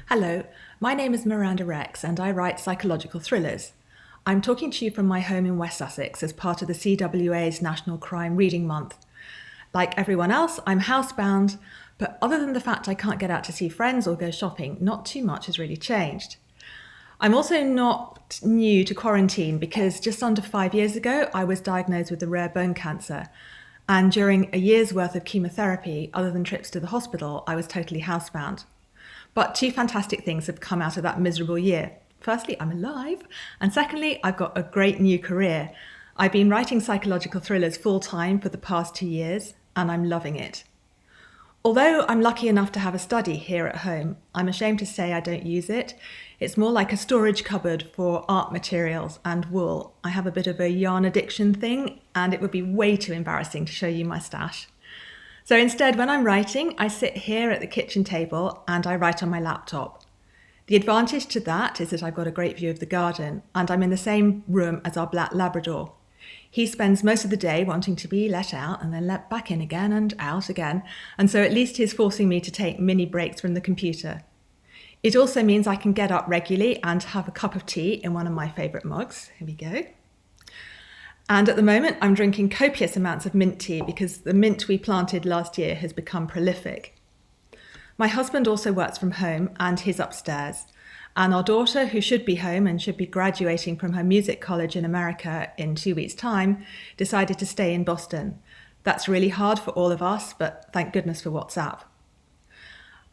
Hello, my name is Miranda Rijks and I write psychological thrillers. I'm talking to you from my home in West Sussex as part of the CWA's National Crime Reading Month. Like everyone else, I'm housebound, but other than the fact I can't get out to see friends or go shopping, not too much has really changed. I'm also not new to quarantine because just under 5 years ago, I was diagnosed with a rare bone cancer. And during a year's worth of chemotherapy, other than trips to the hospital, I was totally housebound. But two fantastic things have come out of that miserable year. Firstly, I'm alive. And secondly, I've got a great new career. I've been writing psychological thrillers full-time for the past 2 years, and I'm loving it. Although I'm lucky enough to have a study here at home, I'm ashamed to say I don't use it. It's more like a storage cupboard for art materials and wool. I have a bit of a yarn addiction thing, and it would be way too embarrassing to show you my stash. So instead, when I'm writing, I sit here at the kitchen table and I write on my laptop. The advantage to that is that I've got a great view of the garden and I'm in the same room as our black Labrador. He spends most of the day wanting to be let out and then let back in again and out again, and so at least he's forcing me to take mini breaks from the computer. It also means I can get up regularly and have a cup of tea in one of my favourite mugs. Here we go. And at the moment, I'm drinking copious amounts of mint tea because the mint we planted last year has become prolific. My husband also works from home and he's upstairs. And our daughter, who should be home and should be graduating from her music college in America in 2 weeks' time, decided to stay in Boston. That's really hard for all of us, but thank goodness for WhatsApp.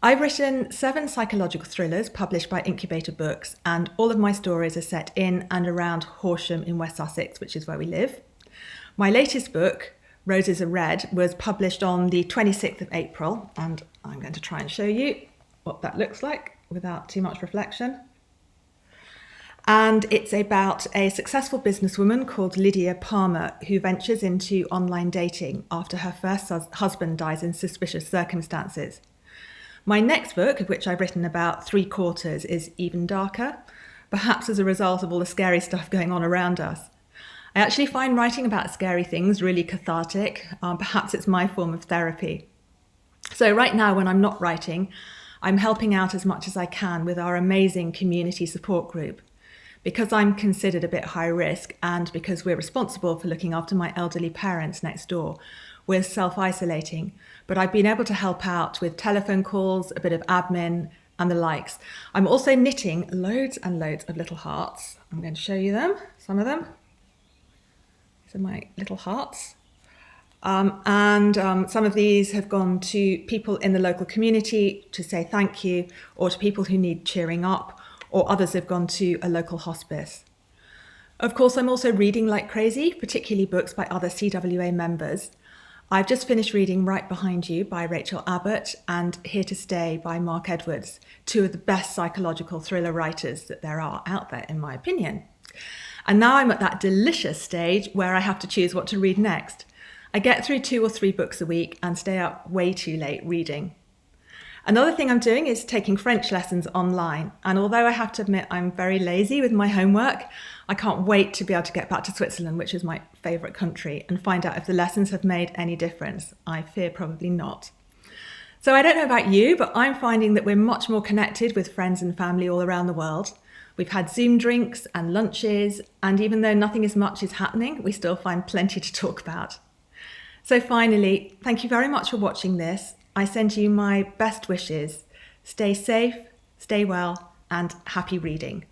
I've written 7 psychological thrillers published by Incubator Books, and all of my stories are set in and around Horsham in West Sussex, which is where we live. My latest book, Roses Are Red, was published on the 26th of April, and I'm going to try and show you what that looks like without too much reflection. And it's about a successful businesswoman called Lydia Palmer who ventures into online dating after her first husband dies in suspicious circumstances. My next book, of which I've written about 3/4, is even darker, perhaps as a result of all the scary stuff going on around us. I actually find writing about scary things really cathartic. Perhaps it's my form of therapy. So right now, when I'm not writing, I'm helping out as much as I can with our amazing community support group. Because I'm considered a bit high risk and because we're responsible for looking after my elderly parents next door, we're self-isolating, but I've been able to help out with telephone calls, a bit of admin and the likes. I'm also knitting loads and loads of little hearts. I'm going to show you them, some of them. These are my little hearts. Some of these have gone to people in the local community to say thank you, or to people who need cheering up, or others have gone to a local hospice. Of course, I'm also reading like crazy, particularly books by other CWA members. I've just finished reading Right Behind You by Rachel Abbott and Here to Stay by Mark Edwards, two of the best psychological thriller writers that there are out there, in my opinion. And now I'm at that delicious stage where I have to choose what to read next. I get through 2 or 3 books a week and stay up way too late reading. Another thing I'm doing is taking French lessons online, and although I have to admit I'm very lazy with my homework, I can't wait to be able to get back to Switzerland, which is my favourite country, and find out if the lessons have made any difference. I fear probably not. So I don't know about you, but I'm finding that we're much more connected with friends and family all around the world. We've had Zoom drinks and lunches, and even though nothing as much is happening, we still find plenty to talk about. So finally, thank you very much for watching this. I send you my best wishes. Stay safe, stay well, and happy reading.